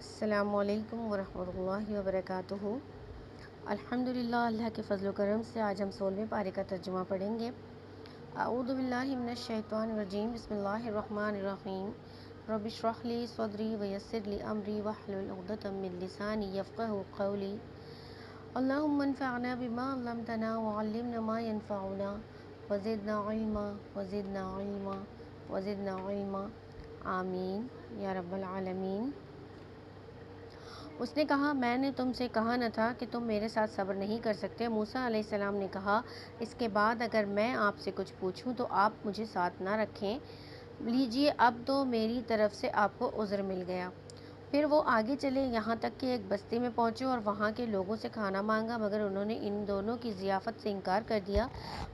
السلام علیکم ورحمۃ اللہ وبرکاتہ۔ الحمدللہ، اللہ کے فضل و کرم سے آج ہم 16ویں پارے کا ترجمہ پڑھیں گے۔ اعوذ باللہ من الشیطان الرجیم، بسم اللہ الرحمن الرحیم۔ رب اشرح لی صدری ویسر لی امری واحلل عقدۃ من لسانی یفقہوا قولی۔ اللہم انفعنا بما علمتنا وعلمنا ما ینفعنا وزدنا علما وزدنا علما وزدنا علما، آمین یا رب العالمین۔ اس نے کہا، میں نے تم سے کہا نہ تھا کہ تم میرے ساتھ صبر نہیں کر سکتے؟ موسیٰ علیہ السلام نے کہا، اس کے بعد اگر میں آپ سے کچھ پوچھوں تو آپ مجھے ساتھ نہ رکھیں؟ لیجئے، اب تو میری طرف سے آپ کو عذر مل گیا۔ پھر وہ آگے چلے، یہاں تک کہ ایک بستی میں پہنچے اور وہاں کے لوگوں سے کھانا مانگا، مگر انہوں نے ان دونوں کی ضیافت سے انکار کر دیا۔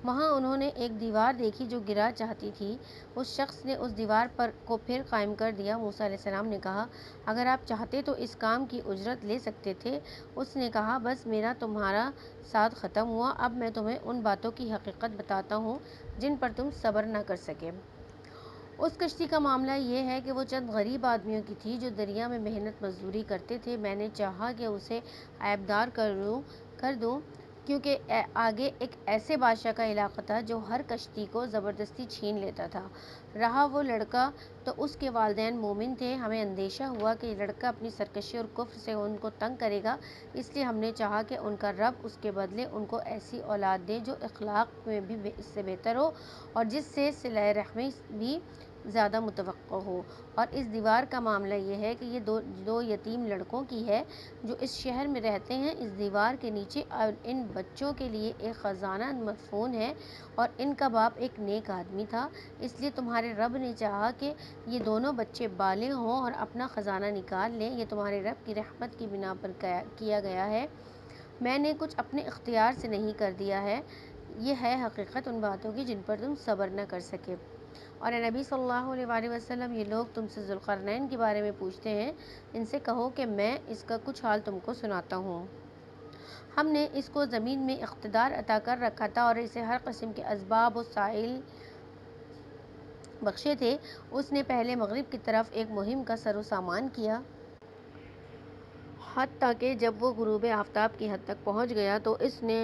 وہاں انہوں نے ایک دیوار دیکھی جو گرا چاہتی تھی۔ اس شخص نے اس دیوار کو پھر قائم کر دیا۔ موسیٰ علیہ السلام نے کہا، اگر آپ چاہتے تو اس کام کی اجرت لے سکتے تھے۔ اس نے کہا، بس میرا تمہارا ساتھ ختم ہوا، اب میں تمہیں ان باتوں کی حقیقت بتاتا ہوں جن پر تم صبر نہ کر سکے۔ اس کشتی کا معاملہ یہ ہے کہ وہ چند غریب آدمیوں کی تھی جو دریا میں محنت مزدوری کرتے تھے۔ میں نے چاہا کہ اسے عیبدار کر دوں، کیونکہ آگے ایک ایسے بادشاہ کا علاقہ تھا جو ہر کشتی کو زبردستی چھین لیتا تھا۔ رہا وہ لڑکا تو اس کے والدین مومن تھے۔ ہمیں اندیشہ ہوا کہ یہ لڑکا اپنی سرکشی اور کفر سے ان کو تنگ کرے گا، اس لیے ہم نے چاہا کہ ان کا رب اس کے بدلے ان کو ایسی اولاد دے جو اخلاق میں بھی اس سے بہتر ہو اور جس سے صلہ رحمی بھی زیادہ متوقع ہو۔ اور اس دیوار کا معاملہ یہ ہے کہ یہ دو یتیم لڑکوں کی ہے جو اس شہر میں رہتے ہیں۔ اس دیوار کے نیچے ان بچوں کے لیے ایک خزانہ مدفون ہے اور ان کا باپ ایک نیک آدمی تھا، اس لیے تمہارے رب نے چاہا کہ یہ دونوں بچے بالغ ہوں اور اپنا خزانہ نکال لیں۔ یہ تمہارے رب کی رحمت کی بنا پر کیا گیا ہے، میں نے کچھ اپنے اختیار سے نہیں کر دیا ہے۔ یہ ہے حقیقت ان باتوں کی جن پر تم صبر نہ کر سکے۔ اور اے نبی صلی اللہ علیہ وآلہ وسلم، یہ لوگ تم سے ذوالقرنین کے بارے میں پوچھتے ہیں، ان سے کہو کہ میں اس کا کچھ حال تم کو سناتا ہوں۔ ہم نے اس کو زمین میں اقتدار عطا کر رکھا تھا اور اسے ہر قسم کے اسباب و وسائل بخشے تھے۔ اس نے پہلے مغرب کی طرف ایک مہم کا سر و سامان کیا، حتیٰ کہ جب وہ غروب آفتاب کی حد تک پہنچ گیا تو اس نے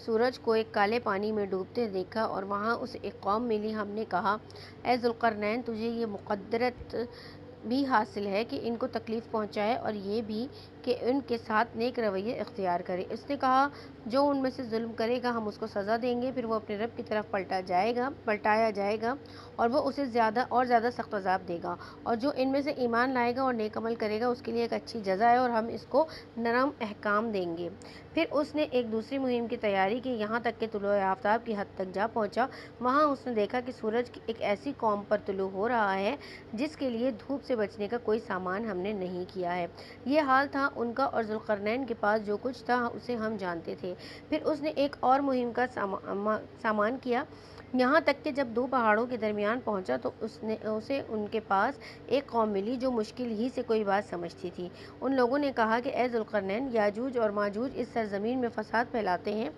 سورج کو ایک کالے پانی میں ڈوبتے دیکھا اور وہاں اسے ایک قوم ملی۔ ہم نے کہا، اے ذوالقرنین، تجھے یہ مقدرت بھی حاصل ہے کہ ان کو تکلیف پہنچائے اور یہ بھی کہ ان کے ساتھ نیک رویہ اختیار کرے۔ اس نے کہا، جو ان میں سے ظلم کرے گا ہم اس کو سزا دیں گے، پھر وہ اپنے رب کی طرف پلٹایا جائے گا اور وہ اسے زیادہ سخت عذاب دے گا، اور جو ان میں سے ایمان لائے گا اور نیک عمل کرے گا اس کے لیے ایک اچھی جزا ہے اور ہم اس کو نرم احکام دیں گے۔ پھر اس نے ایک دوسری مہم کی تیاری کی، یہاں تک کہ طلوع آفتاب کی حد تک جا پہنچا۔ وہاں اس نے دیکھا کہ سورج ایک ایسی قوم پر طلوع ہو رہا ہے جس کے لیے دھوپ سے بچنے کا کوئی سامان ہم نے نہیں کیا ہے۔ یہ حال تھا ان کا، اور ذوالقرنین کے پاس جو کچھ تھا اسے ہم جانتے تھے۔ پھر اس نے ایک اور مہم کا سامان کیا، یہاں تک کہ جب دو پہاڑوں کے درمیان پہنچا تو اسے ان کے پاس ایک قوم ملی جو مشکل ہی سے کوئی بات سمجھتی تھی۔ ان لوگوں نے کہا کہ اے ذوالقرنین، یاجوج اور ماجوج اس سرزمین میں فساد پھیلاتے ہیں،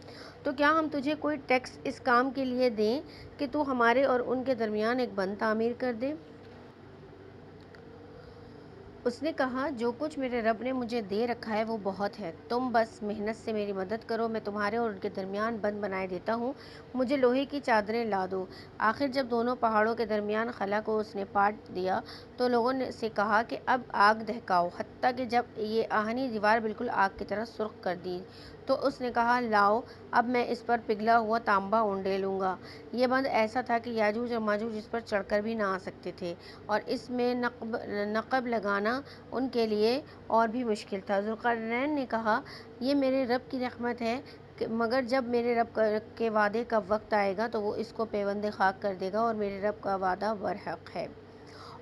تو کیا ہم تجھے کوئی ٹیکس اس کام کے لیے دیں کہ تو ہمارے اور ان کے درمیان ایک بند تعمیر کر دے؟ اس نے کہا، جو کچھ میرے رب نے مجھے دے رکھا ہے وہ بہت ہے، تم بس محنت سے میری مدد کرو، میں تمہارے اور ان کے درمیان بند بنائے دیتا ہوں، مجھے لوہے کی چادریں لا دو۔ آخر جب دونوں پہاڑوں کے درمیان خلا کو اس نے پاٹ دیا تو لوگوں سے کہا کہ اب آگ دہکاؤ، حتیٰ کہ جب یہ آہنی دیوار بالکل آگ کی طرح سرخ کر دی تو اس نے کہا، لاؤ، اب میں اس پر پگھلا ہوا تانبا اونڈیلوں گا۔ یہ بند ایسا تھا کہ یاجوج اور ماجوج اس پر چڑھ کر بھی نہ آ سکتے تھے اور اس میں نقب لگانا ان کے لیے اور بھی مشکل تھا۔ ذوالقرنین نے کہا، یہ میرے رب کی رحمت ہے، مگر جب میرے رب کے وعدے کا وقت آئے گا تو وہ اس کو پیوند خاک کر دے گا، اور میرے رب کا وعدہ برحق ہے۔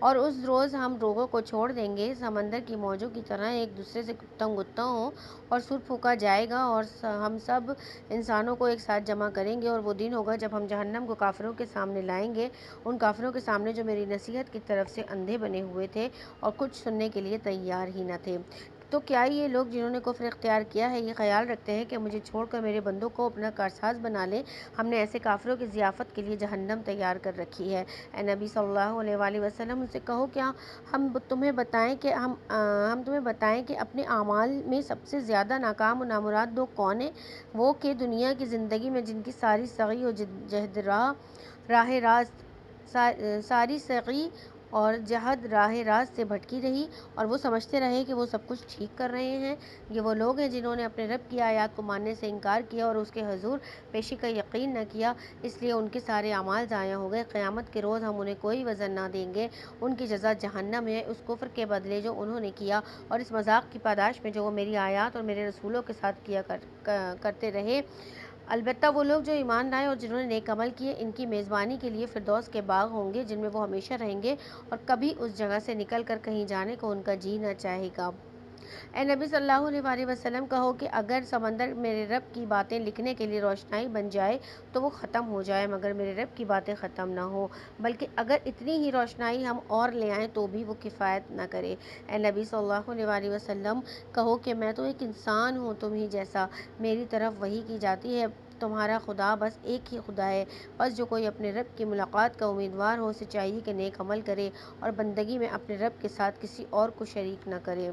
اور اس روز ہم لوگوں کو چھوڑ دیں گے، سمندر کی موجوں کی طرح ایک دوسرے سے گتّا ہوں، اور سر پھونکا جائے گا، اور ہم سب انسانوں کو ایک ساتھ جمع کریں گے، اور وہ دن ہوگا جب ہم جہنم کو کافروں کے سامنے لائیں گے، ان کافروں کے سامنے جو میری نصیحت کی طرف سے اندھے بنے ہوئے تھے اور کچھ سننے کے لیے تیار ہی نہ تھے۔ تو کیا یہ لوگ جنہوں نے کفر اختیار کیا ہے یہ خیال رکھتے ہیں کہ مجھے چھوڑ کر میرے بندوں کو اپنا کارساز بنا لیں؟ ہم نے ایسے کافروں کی ضیافت کے لیے جہنم تیار کر رکھی ہے۔ اے نبی صلی اللہ علیہ وآلہ وسلم، ان سے کہو کیا ہم تمہیں بتائیں کہ اپنے اعمال میں سب سے زیادہ ناکام و نامراد لوگ کون ہیں؟ وہ کہ دنیا کی زندگی میں جن کی ساری سعی و جہد راہ راست سے بھٹکی رہی اور وہ سمجھتے رہے کہ وہ سب کچھ ٹھیک کر رہے ہیں۔ یہ وہ لوگ ہیں جنہوں نے اپنے رب کی آیات کو ماننے سے انکار کیا اور اس کے حضور پیشی کا یقین نہ کیا، اس لیے ان کے سارے اعمال ضائع ہو گئے۔ قیامت کے روز ہم انہیں کوئی وزن نہ دیں گے، ان کی جزا جہنم ہے، اس کفر کے بدلے جو انہوں نے کیا اور اس مذاق کی پاداش میں جو وہ میری آیات اور میرے رسولوں کے ساتھ کیا کرتے رہے۔ البتہ وہ لوگ جو ایمان لائے اور جنہوں نے نیک عمل کیے، ان کی میزبانی کے لیے فردوس کے باغ ہوں گے جن میں وہ ہمیشہ رہیں گے اور کبھی اس جگہ سے نکل کر کہیں جانے کو ان کا جی نہ چاہے گا۔ اے نبی صلی اللہ علیہ وآلہ وسلم، کہو کہ اگر سمندر میرے رب کی باتیں لکھنے کے لیے روشنائی بن جائے تو وہ ختم ہو جائے مگر میرے رب کی باتیں ختم نہ ہو، بلکہ اگر اتنی ہی روشنائی ہم اور لے آئیں تو بھی وہ کفایت نہ کرے۔ اے نبی صلی اللہ علیہ وآلہ وسلم، کہو کہ میں تو ایک انسان ہوں تم ہی جیسا، میری طرف وحی کی جاتی ہے، تمہارا خدا بس ایک ہی خدا ہے، بس جو کوئی اپنے رب کی ملاقات کا امیدوار ہو، اسے چاہیے کہ نیک عمل کرے اور بندگی میں اپنے رب کے ساتھ کسی اور کو شریک نہ کرے۔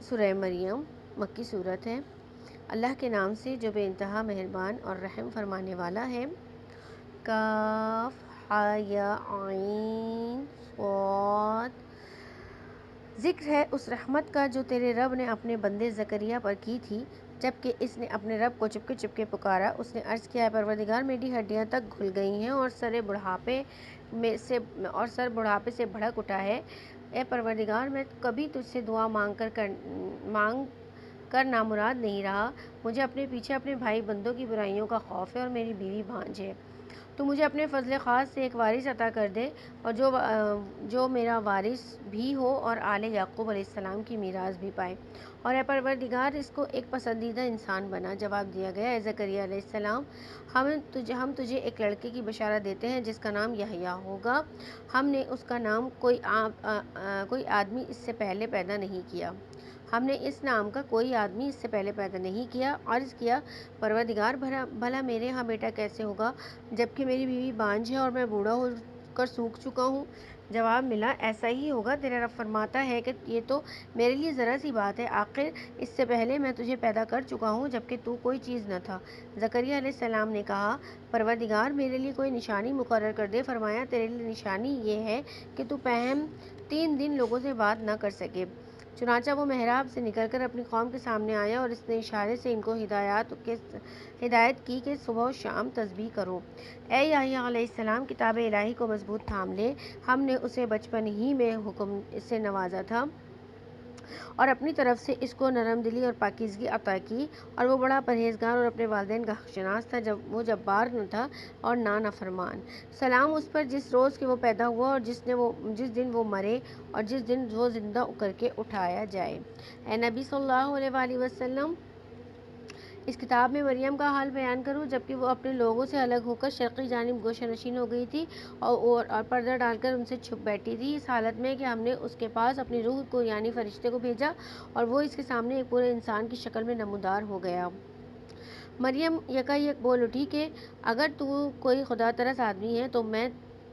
سورہ مریم مکی صورت ہے۔ اللہ کے نام سے جو بے انتہا مہربان اور رحم فرمانے والا ہے۔ کاف ہا یا عین صاد۔ ذکر ہے اس رحمت کا جو تیرے رب نے اپنے بندے زکریا پر کی تھی جبکہ اس نے اپنے رب کو چپکے چپکے پکارا۔ اس نے عرض کیا، اے پروردگار، میری ہڈیاں تک گھل گئی ہیں اور سر بڑھاپے سے بھڑک اٹھا ہے۔ اے پروردگار، میں کبھی تجھ سے دعا مانگ کر نامراد نہیں رہا۔ مجھے اپنے پیچھے اپنے بھائی بندوں کی برائیوں کا خوف ہے اور میری بیوی بانجھ ہے۔ تو مجھے اپنے فضل خاص سے ایک وارث عطا کر دے اور جو میرا وارث بھی ہو اور آل یعقوب علیہ السلام کی میراث بھی پائے۔ اور اے پروردگار، اس کو ایک پسندیدہ انسان بنا۔ جواب دیا گیا، اے زکریا علیہ السلام، ہم تجھے ایک لڑکے کی بشارت دیتے ہیں جس کا نام یحییٰ ہوگا۔ ہم نے اس کا نام کوئی آدمی اس سے پہلے پیدا نہیں کیا۔ ہم نے اس نام کا کوئی آدمی اس سے پہلے پیدا نہیں کیا۔ عرض کیا، پروردگار، بھلا میرے ہاں بیٹا کیسے ہوگا جبکہ میری بیوی بانجھ ہے اور میں بوڑھا ہو کر سوکھ چکا ہوں؟ جواب ملا، ایسا ہی ہوگا، تیرا رب فرماتا ہے کہ یہ تو میرے لیے ذرا سی بات ہے، آخر اس سے پہلے میں تجھے پیدا کر چکا ہوں جبکہ تو کوئی چیز نہ تھا۔ زکریا علیہ السلام نے کہا، پروردگار، میرے لیے کوئی نشانی مقرر کر دے۔ فرمایا، تیرے لیے نشانی یہ ہے کہ تو پہم 3 دن لوگوں سے بات نہ کر سکے۔ چنانچہ وہ محراب سے نکل کر اپنی قوم کے سامنے آیا اور اس نے اشارے سے ان کو ہدایت کی کہ صبح و شام تسبیح کرو۔ اے یحییٰ علیہ السلام، کتاب الہی کو مضبوط تھام لے، ہم نے اسے بچپن ہی میں حکم سے نوازا تھا اور اپنی طرف سے اس کو نرم دلی اور پاکیزگی عطا کی، اور وہ بڑا پرہیزگار اور اپنے والدین کا حق شناس تھا، وہ جبار نہ تھا اور نہ نافرمان۔ سلام اس پر جس روز کہ وہ پیدا ہوا اور جس دن وہ مرے اور جس دن وہ زندہ کر کے اٹھایا جائے۔ اے نبی صلی اللہ علیہ وآلہ وسلم، اس کتاب میں مریم کا حال بیان کرو جبکہ وہ اپنے لوگوں سے الگ ہو کر شرقی جانب گوشہ نشین ہو گئی تھی اور پردہ ڈال کر ان سے چھپ بیٹھی تھی، اس حالت میں کہ ہم نے اس کے پاس اپنی روح کو یعنی فرشتے کو بھیجا اور وہ اس کے سامنے ایک پورے انسان کی شکل میں نمودار ہو گیا۔ مریم یکا یک بول اٹھی کہ اگر تو کوئی خدا ترس آدمی ہے تو میں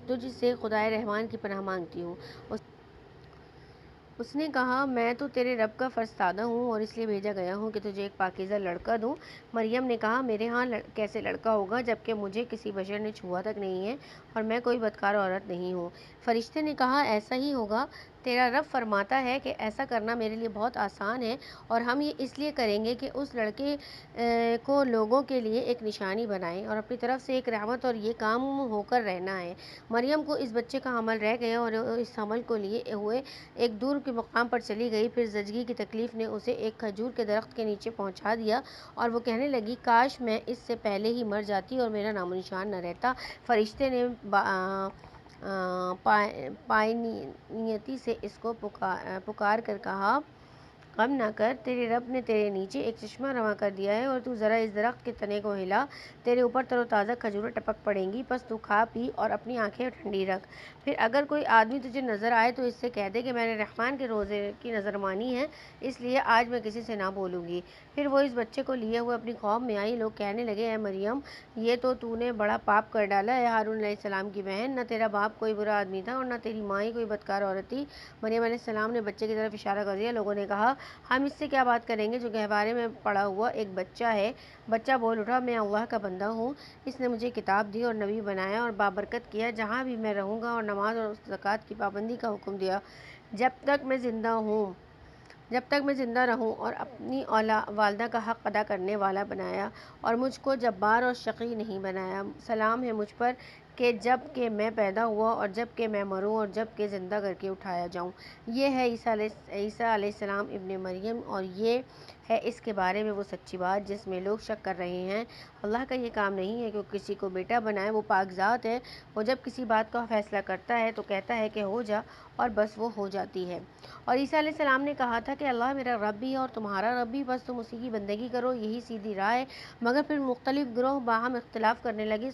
تجھ سے خدائے رحمان کی پناہ مانگتی ہوں۔ اس نے کہا، میں تو تیرے رب کا فرستادہ ہوں اور اس لیے بھیجا گیا ہوں کہ تجھے ایک پاکیزہ لڑکا دوں۔ مریم نے کہا، میرے ہاں کیسے لڑکا ہوگا جبکہ مجھے کسی بشر نے چھوا تک نہیں ہے اور میں کوئی بدکار عورت نہیں ہوں۔ فرشتے نے کہا، ایسا ہی ہوگا، تیرا رب فرماتا ہے کہ ایسا کرنا میرے لیے بہت آسان ہے اور ہم یہ اس لیے کریں گے کہ اس لڑکے کو لوگوں کے لیے ایک نشانی بنائیں اور اپنی طرف سے ایک رحمت اور یہ کام ہو کر رہنا ہے۔ مریم کو اس بچے کا حمل رہ گیا اور اس حمل کو لیے ہوئے ایک دور کے مقام پر چلی گئی، پھر زچگی کی تکلیف نے اسے ایک کھجور کے درخت کے نیچے پہنچا دیا اور وہ کہنے لگی، کاش میں اس سے پہلے ہی مر جاتی اور میرا نام و نشان نہ رہتا۔ فرشتے نے پائنیتی سے اس کو پکار کر کہا، غم نہ کر، تیرے رب نے تیرے نیچے ایک چشمہ رواں کر دیا ہے، اور تو ذرا اس درخت کے تنے کو ہلا، تیرے اوپر تر و تازہ کھجوریں ٹپک پڑیں گی، بس تو کھا پی اور اپنی آنکھیں ٹھنڈی رکھ۔ پھر اگر کوئی آدمی تجھے نظر آئے تو اس سے کہہ دے کہ میں نے رحمان کے روزے کی نظر مانی ہے، اس لیے آج میں کسی سے نہ بولوں گی۔ پھر وہ اس بچے کو لیے ہوئے اپنی قوم میں آئی۔ لوگ کہنے لگے، اے مریم، یہ تو نے بڑا پاپ کر ڈالا ہے۔ ہارون علیہ السلام کی بہن، نہ تیرا باپ کوئی برا آدمی تھا اور نہ تیری ماں ہی کوئی بدکار عورت تھی۔ مریم علیہ السلام نے بچے کی طرف اشارہ کر دیا۔ لوگوں نے کہا، ہم اس سے کیا بات کریں گے جو گہوارے میں پڑا ہوا ایک بچہ ہے۔ بچہ بول اٹھا، میں اللہ کا بندہ ہوں، اس نے مجھے کتاب دی اور نبی بنایا اور بابرکت کیا، جہاں بھی میں رہوں گا، اور نماز اور زکوٰۃ کی پابندی کا حکم دیا جب تک میں زندہ رہوں، اور اپنی والدہ کا حق ادا کرنے والا بنایا، اور مجھ کو جبار اور شقی نہیں بنایا۔ سلام ہے مجھ پر کہ جب کہ میں پیدا ہوا اور جب کہ میں مروں اور جب کہ زندہ کر کے اٹھایا جاؤں۔ یہ ہے عیسیٰ علیہ السلام ابن مریم، اور یہ ہے اس کے بارے میں وہ سچی بات جس میں لوگ شک کر رہے ہیں۔ اللہ کا یہ کام نہیں ہے کہ وہ کسی کو بیٹا بنائے، وہ پاک ذات ہے۔ وہ جب کسی بات کا فیصلہ کرتا ہے تو کہتا ہے کہ ہو جا، اور بس وہ ہو جاتی ہے۔ اور عیسیٰ علیہ السلام نے کہا تھا کہ اللہ میرا رب بھی ہے اور تمہارا رب بھی، بس تم اسی کی بندگی کرو، یہی سیدھی راہ ہے۔ مگر پھر مختلف گروہ باہم اختلاف کرنے لگے۔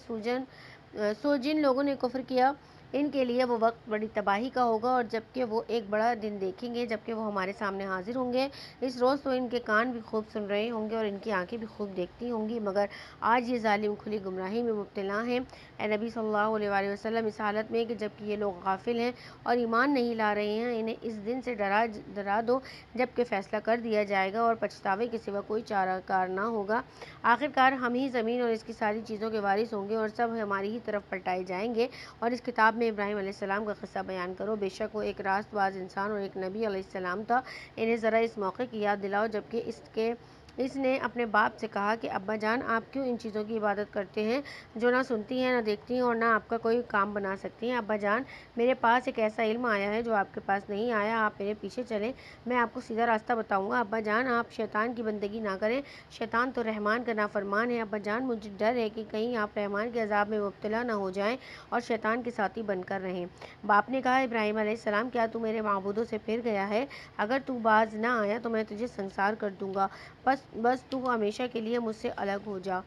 سو جن لوگوں نے کفر کیا، ان کے لیے وہ وقت بڑی تباہی کا ہوگا، اور جبکہ وہ ایک بڑا دن دیکھیں گے جبکہ وہ ہمارے سامنے حاضر ہوں گے۔ اس روز تو ان کے کان بھی خوب سن رہے ہوں گے اور ان کی آنکھیں بھی خوب دیکھتی ہوں گی، مگر آج یہ ظالم کھلی گمراہی میں مبتلا ہیں۔ اے نبی صلی اللہ علیہ وآلہ وسلم، اس حالت میں کہ جبکہ یہ لوگ غافل ہیں اور ایمان نہیں لا رہے ہیں، انہیں اس دن سے ڈرا دو جب کہ فیصلہ کر دیا جائے گا اور پچھتاوے کے سوا کوئی چارہ کار نہ ہوگا۔ آخرکار ہم ہی زمین اور اس کی ساری چیزوں کے وارث ہوں گے، اور سب ہماری ہی طرف پلٹائے جائیں گے۔ اور اس کتاب میں ابراہیم علیہ السلام کا قصہ بیان کرو، بے شک وہ ایک راست باز انسان اور ایک نبی علیہ السلام تھا۔ انہیں ذرا اس موقع کی یاد دلاؤ جبکہ اس نے اپنے باپ سے کہا کہ ابا جان، آپ کیوں ان چیزوں کی عبادت کرتے ہیں جو نہ سنتی ہیں، نہ دیکھتی ہیں، اور نہ آپ کا کوئی کام بنا سکتی ہیں؟ ابا جان، میرے پاس ایک ایسا علم آیا ہے جو آپ کے پاس نہیں آیا، آپ میرے پیچھے چلیں، میں آپ کو سیدھا راستہ بتاؤں گا۔ ابا جان، آپ شیطان کی بندگی نہ کریں، شیطان تو رحمان کا نافرمان ہے۔ ابا جان، مجھے ڈر ہے کہ کہیں آپ رحمان کے عذاب میں مبتلا نہ ہو جائیں اور شیطان کے ساتھی بن کر رہیں۔ باپ نے کہا، ابراہیم علیہ السلام، کیا تو میرے معبودوں سے پھر گیا ہے؟ اگر تو باز نہ آیا تو میں تجھے سنسار کر دوں گا، بس تو ہمیشہ کے لیے مجھ سے الگ ہو جا۔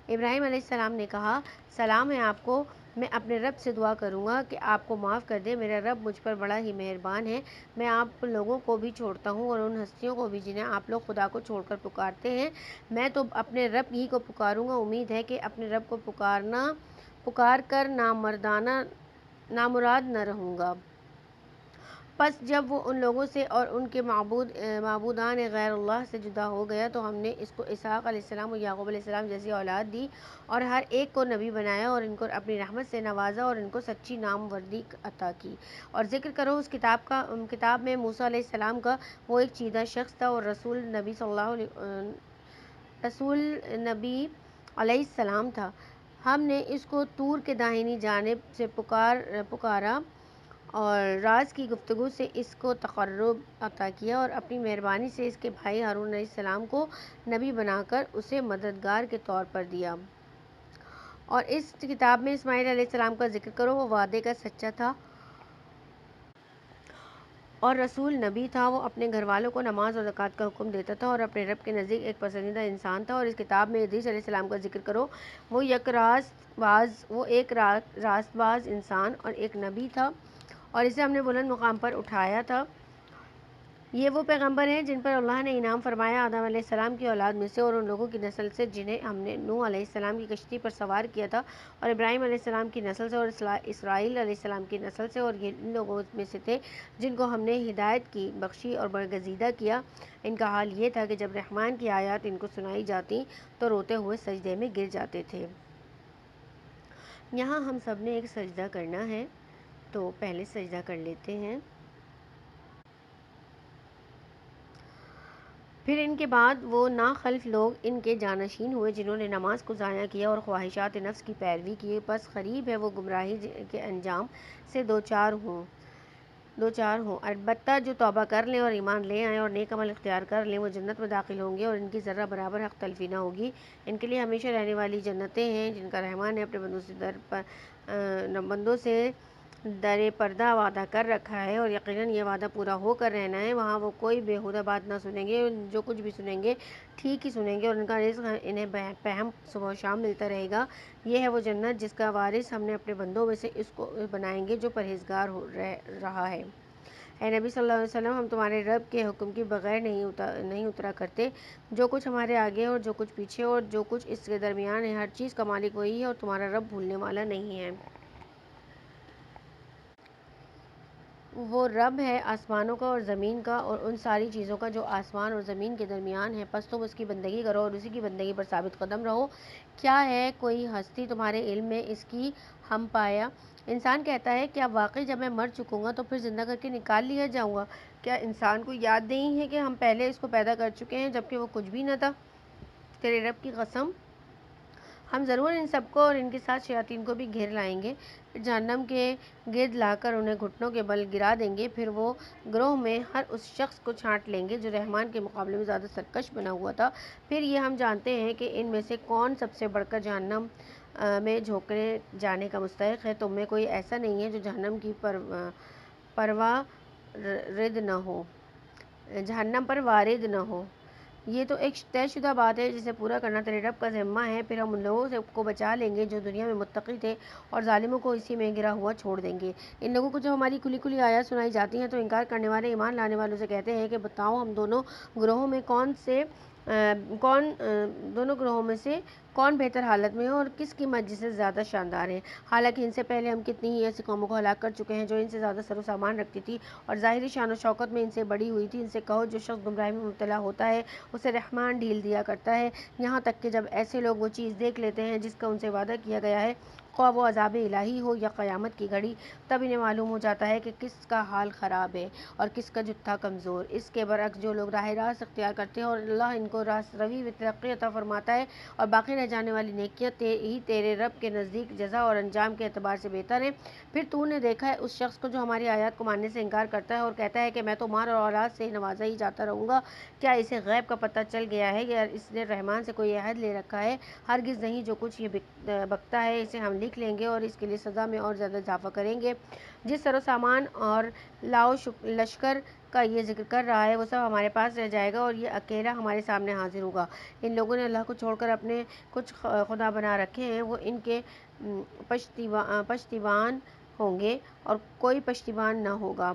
ابراہیم علیہ السلام نے کہا، سلام ہے آپ کو، میں اپنے رب سے دعا کروں گا کہ آپ کو معاف کر دے، میرا رب مجھ پر بڑا ہی مہربان ہے۔ میں آپ لوگوں کو بھی چھوڑتا ہوں اور ان ہستیوں کو بھی جنہیں آپ لوگ خدا کو چھوڑ کر پکارتے ہیں، میں تو اپنے رب ہی کو پکاروں گا۔ امید ہے کہ اپنے رب کو پکار کر نامراد نہ رہوں گا۔ پس جب وہ ان لوگوں سے اور ان کے معبودان غیر اللہ سے جدا ہو گیا تو ہم نے اس کو اسحاق علیہ السلام اور یعقوب علیہ السلام جیسی اولاد دی، اور ہر ایک کو نبی بنایا، اور ان کو اپنی رحمت سے نوازا، اور ان کو سچی ناموردی عطا کی۔ اور ذکر کرو اس کتاب میں موسیٰ علیہ السلام کا وہ ایک چیدہ شخص تھا، اور رسول نبی علیہ السلام تھا۔ ہم نے اس کو طور کے داہنی جانب سے پکارا اور راز کی گفتگو سے اس کو تقرب عطا کیا، اور اپنی مہربانی سے اس کے بھائی ہارون علیہ السلام کو نبی بنا کر اسے مددگار کے طور پر دیا۔ اور اس کتاب میں اسماعیل علیہ السلام کا ذکر کرو، وہ وعدے کا سچا تھا اور رسول نبی تھا، وہ اپنے گھر والوں کو نماز اور زکوٰۃ کا حکم دیتا تھا اور اپنے رب کے نزدیک ایک پسندیدہ انسان تھا۔ اور اس کتاب میں ادریس علیہ السلام کا ذکر کرو، وہ ایک راست باز انسان اور ایک نبی تھا، اور اسے ہم نے بلند مقام پر اٹھایا تھا۔ یہ وہ پیغمبر ہیں جن پر اللہ نے انعام فرمایا، آدم علیہ السلام کی اولاد میں سے اور ان لوگوں کی نسل سے جنہیں ہم نے نوح علیہ السلام کی کشتی پر سوار کیا تھا، اور ابراہیم علیہ السلام کی نسل سے اور اسرائیل علیہ السلام کی نسل سے، اور یہ ان لوگوں میں سے تھے جن کو ہم نے ہدایت کی بخشی اور برگزیدہ کیا۔ ان کا حال یہ تھا کہ جب رحمان کی آیات ان کو سنائی جاتی تو روتے ہوئے سجدے میں گر جاتے تھے۔ یہاں ہم سب نے ایک سجدہ کرنا ہے، تو پہلے سجدہ کر لیتے ہیں۔ پھر ان کے بعد وہ ناخلف لوگ ان کے جانشین ہوئے جنہوں نے نماز کو ضائع کیا اور خواہشات نفس کی پیروی کی، پس قریب ہے وہ گمراہی کے انجام سے دوچار ہوں۔ البتہ جو توبہ کر لیں اور ایمان لے آئیں اور نیک عمل اختیار کر لیں، وہ جنت میں داخل ہوں گے اور ان کی ذرہ برابر حق تلفی نہ ہوگی۔ ان کے لیے ہمیشہ رہنے والی جنتیں ہیں جن کا رحمان نے اپنے بندوں سے در پردہ وعدہ کر رکھا ہے اور یقیناً یہ وعدہ پورا ہو کر رہنا ہے۔ وہاں وہ کوئی بیہودہ بات نہ سنیں گے، جو کچھ بھی سنیں گے ٹھیک ہی سنیں گے، اور ان کا رزق انہیں پہم صبح و شام ملتا رہے گا۔ یہ ہے وہ جنت جس کا وارث ہم نے اپنے بندوں میں سے اس کو بنائیں گے جو پرہیزگار رہا ہے۔ اے نبی صلی اللہ علیہ وسلم، ہم تمہارے رب کے حکم کے بغیر نہیں اترا کرتے۔ جو کچھ ہمارے آگے اور جو کچھ پیچھے اور جو کچھ اس کے درمیان ہے، ہر چیز کا مالک وہی ہے، اور تمہارا رب بھولنے والا نہیں ہے۔ وہ رب ہے آسمانوں کا اور زمین کا اور ان ساری چیزوں کا جو آسمان اور زمین کے درمیان ہے، پس تم اس کی بندگی کرو اور اسی کی بندگی پر ثابت قدم رہو۔ کیا ہے کوئی ہستی تمہارے علم میں اس کی ہم پایا؟ انسان کہتا ہے کیا واقعی جب میں مر چکوں گا تو پھر زندہ کر کے نکال لیا جاؤں گا؟ کیا انسان کو یاد نہیں ہے کہ ہم پہلے اس کو پیدا کر چکے ہیں جبکہ وہ کچھ بھی نہ تھا؟ تیرے رب کی قسم، ہم ضرور ان سب کو اور ان کے ساتھ شیاطین کو بھی گھیر لائیں گے، پھر جہنم کے گرد لا کر انہیں گھٹنوں کے بل گرا دیں گے۔ پھر وہ گروہ میں ہر اس شخص کو چھانٹ لیں گے جو رحمان کے مقابلے میں زیادہ سرکش بنا ہوا تھا۔ پھر یہ ہم جانتے ہیں کہ ان میں سے کون سب سے بڑھ کر جہنم میں جھونکے جانے کا مستحق ہے۔ تم میں کوئی ایسا نہیں ہے جو جہنم پر وارد نہ ہو۔ یہ تو ایک طے شدہ بات ہے جسے پورا کرنا تیرے رب کا ذمہ ہے۔ پھر ہم ان لوگوں کو بچا لیں گے جو دنیا میں متقی تھے اور ظالموں کو اسی میں گرا ہوا چھوڑ دیں گے۔ ان لوگوں کو جب ہماری کھلی کھلی آیات سنائی جاتی ہیں تو انکار کرنے والے ایمان لانے والوں سے کہتے ہیں کہ بتاؤ ہم دونوں گروہوں میں سے کون بہتر حالت میں ہے اور کس کی مسجد سے زیادہ شاندار ہے؟ حالانکہ ان سے پہلے ہم کتنی ہی ایسی قوموں کو ہلاک کر چکے ہیں جو ان سے زیادہ سر و سامان رکھتی تھی اور ظاہری شان و شوکت میں ان سے بڑی ہوئی تھی۔ ان سے کہو جو شخص گمراہی میں مبتلا ہوتا ہے اسے رحمان ڈھیل دیا کرتا ہے، یہاں تک کہ جب ایسے لوگ وہ چیز دیکھ لیتے ہیں جس کا ان سے وعدہ کیا گیا ہے، خواہ وہ عذاب الہی ہو یا قیامت کی گھڑی، تب انہیں معلوم ہو جاتا ہے کہ کس کا حال خراب ہے اور کس کا جتھا کمزور۔ اس کے برعکس جو لوگ راہ راست اختیار کرتے ہیں اور اللہ ان کو راست روی و ترقی عطا فرماتا ہے اور باقی رہ جانے والی نیکیاں ہی تیرے رب کے نزدیک جزا اور انجام کے اعتبار سے بہتر ہیں۔ پھر تو نے دیکھا ہے اس شخص کو جو ہماری آیات کو ماننے سے انکار کرتا ہے اور کہتا ہے کہ میں تو مال اور اولاد سے نوازا ہی جاتا رہوں گا؟ کیا اسے غیب کا پتہ چل گیا ہے یا اس نے رحمان سے کوئی عہد لے رکھا ہے؟ ہرگز نہیں، جو کچھ یہ بکتا ہے اسے ہم لکھ لیں گے اور اس کے لیے سزا میں اور زیادہ اضافہ کریں گے۔ جس سر و سامان اور لاؤ لشکر کا یہ ذکر کر رہا ہے وہ سب ہمارے پاس رہ جائے گا اور یہ اکیلا ہمارے سامنے حاضر ہوگا۔ ان لوگوں نے اللہ کو چھوڑ کر اپنے کچھ خدا بنا رکھے ہیں، وہ ان کے پشتیبان ہوں گے اور کوئی پشتیبان نہ ہوگا۔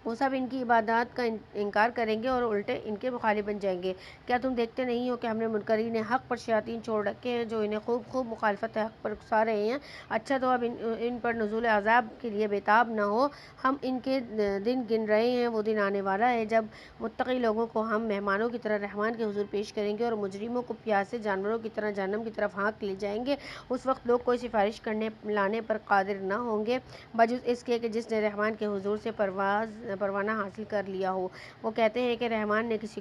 وہ سب ان کی عبادات کا انکار کریں گے اور الٹے ان کے مخالف بن جائیں گے۔ کیا تم دیکھتے نہیں ہو کہ ہم نے منکرین حق پر شیاطین چھوڑ رکھے ہیں جو انہیں خوب مخالفت حق پر اکسا رہے ہیں؟ اچھا تو اب ان پر نزول عذاب کے لیے بےتاب نہ ہو۔ ہم ان کے دن گن رہے ہیں، وہ دن آنے والا ہے جب متقی لوگوں کو ہم مہمانوں کی طرح رحمان کے حضور پیش کریں گے اور مجرموں کو پیاسے جانوروں کی طرح جہنم کی طرف ہانک لے جائیں گے۔ اس وقت لوگ کوئی سفارش لانے پر قادر نہ ہوں گے بجز اس کے کہ جس نے رحمان کے حضور سے پروانہ حاصل کر لیا ہو۔ وہ کہتے ہیں کہ رحمان نے کسی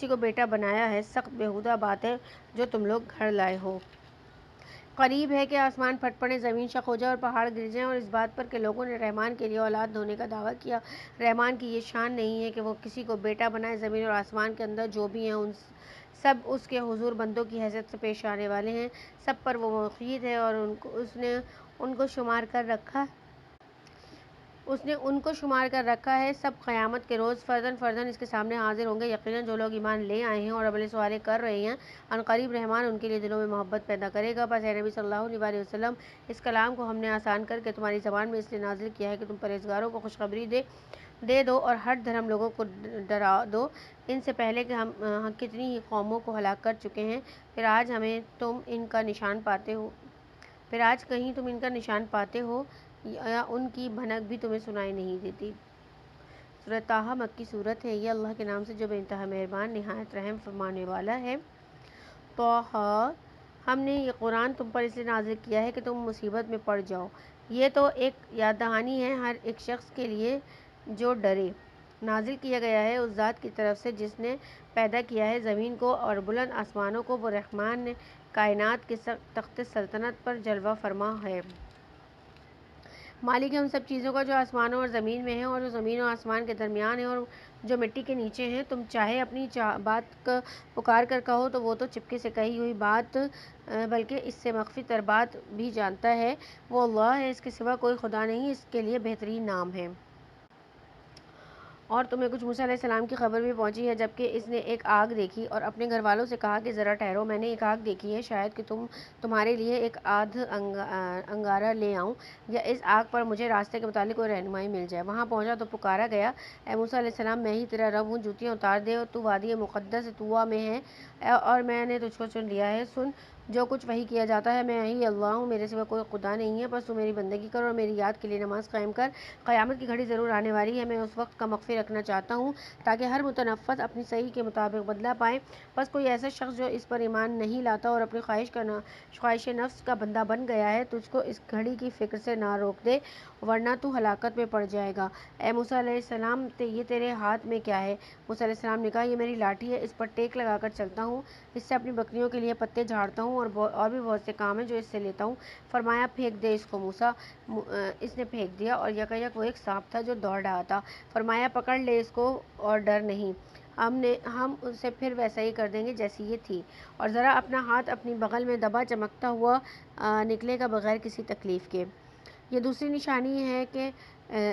کو بیٹا بنایا ہے، سخت بیہودہ بات ہے جو تم لوگ گھڑ لائے ہو۔ قریب ہے کہ آسمان پھٹ پڑے، زمین شق ہو جائے اور پہاڑ گر جائیں، اور اس بات پر کہ لوگوں نے رحمان کے لیے اولاد ہونے کا دعویٰ کیا۔ رحمان کی یہ شان نہیں ہے کہ وہ کسی کو بیٹا بنائے۔ زمین اور آسمان کے اندر جو بھی ہیں سب اس کے حضور بندوں کی حیثیت سے پیش آنے والے ہیں، سب پر وہ مقیت ہے اور اس نے ان کو شمار کر رکھا ہے۔ سب قیامت کے روز فرداً فرداً اس کے سامنے حاضر ہوں گے۔ یقیناً جو لوگ ایمان لے آئے ہیں اور عمل صالح کر رہے ہیں، عنقریب رحمان ان کے لیے دلوں میں محبت پیدا کرے گا۔ بس اے نبی صلی اللہ علیہ وسلم، اس کلام کو ہم نے آسان کر کے تمہاری زبان میں اس لیے نازل کیا ہے کہ تم پرہیزگاروں کو خوشخبری دے دو اور ہٹ دھرم لوگوں کو ڈرا دو، ان سے پہلے کہ ہم کتنی ہی قوموں کو ہلاک کر چکے ہیں۔ پھر آج کہیں تم ان کا نشان پاتے ہو یا ان کی بھنک بھی تمہیں سنائی نہیں دیتی۔ سورۃ طٰہٰ مکی صورت ہے۔ یہ اللہ کے نام سے جو بے انتہا مہربان نہایت رحم فرمانے والا ہے۔ طٰہٰ، ہم نے یہ قرآن تم پر اس لیے نازل کیا ہے کہ تم مصیبت میں پڑ جاؤ۔ یہ تو ایک یاد دہانی ہے ہر ایک شخص کے لیے جو ڈرے۔ نازل کیا گیا ہے اس ذات کی طرف سے جس نے پیدا کیا ہے زمین کو اور بلند آسمانوں کو۔ وہ رحمان کائنات کے تخت سلطنت پر جلوہ فرما ہے۔ مالک ہے ان سب چیزوں کا جو آسمانوں اور زمین میں ہے اور جو زمین اور آسمان کے درمیان ہے اور جو مٹی کے نیچے ہیں. تم چاہے اپنی بات پکار کر کہو تو وہ تو چپکے سے کہی ہوئی بات بلکہ اس سے مخفی تر بات بھی جانتا ہے. وہ اللہ ہے، اس کے سوا کوئی خدا نہیں، اس کے لیے بہترین نام ہے. اور تمہیں کچھ موسیٰ علیہ السلام کی خبر بھی پہنچی ہے جبکہ اس نے ایک آگ دیکھی اور اپنے گھر والوں سے کہا کہ ذرا ٹھہرو، میں نے ایک آگ دیکھی ہے، شاید کہ تمہارے لیے ایک آدھ انگارہ لے آؤں یا اس آگ پر مجھے راستے کے متعلق کوئی رہنمائی مل جائے. وہاں پہنچا تو پکارا گیا، اے موسیٰ علیہ السلام، میں ہی تیرا رب ہوں، جوتیاں اتار دے، اور تو وادی مقدس طویٰ میں ہے اور میں نے تجھ کو چن لیا ہے. سن جو کچھ وحی کیا جاتا ہے، میں ہی اللہ ہوں، میرے سوا کوئی خدا نہیں ہے. بس تو میری بندگی کر اور میری یاد کے لیے نماز قائم کر. قیامت کی گھڑی ضرور آنے والی ہے، میں اس وقت کا مخفی رکھنا چاہتا ہوں تاکہ ہر متنفس اپنی صحیح کے مطابق بدلہ پائے. بس کوئی ایسا شخص جو اس پر ایمان نہیں لاتا اور اپنی خواہش نفس کا بندہ بن گیا ہے، تجھ کو اس گھڑی کی فکر سے نہ روک دے ورنہ تو ہلاکت میں پڑ جائے گا. اے موسیٰ علیہ السلام، یہ تیرے ہاتھ میں کیا ہے؟ موسیٰ علیہ السلام نے کہا، یہ میری لاٹھی ہے، اس پر ٹیک لگا کر چلتا ہوں، اس سے اپنی بکریوں کے لیے پتے جھاڑتا ہوں اور بھی بہت سے کام ہیں جو اس سے لیتا ہوں. فرمایا، پھینک دے اس کو. موسیٰ اس نے پھینک دیا اور یکایک وہ ایک سانپ تھا جو دوڑ رہا تھا. فرمایا، پکڑ لے اس کو اور ڈر نہیں، ہم اسے پھر ویسا ہی کر دیں گے جیسی یہ تھی، اور ذرا اپنا ہاتھ اپنی بغل میں دبا، چمکتا ہوا نکلے گا بغیر کسی تکلیف کے. یہ دوسری نشانی ہے کہ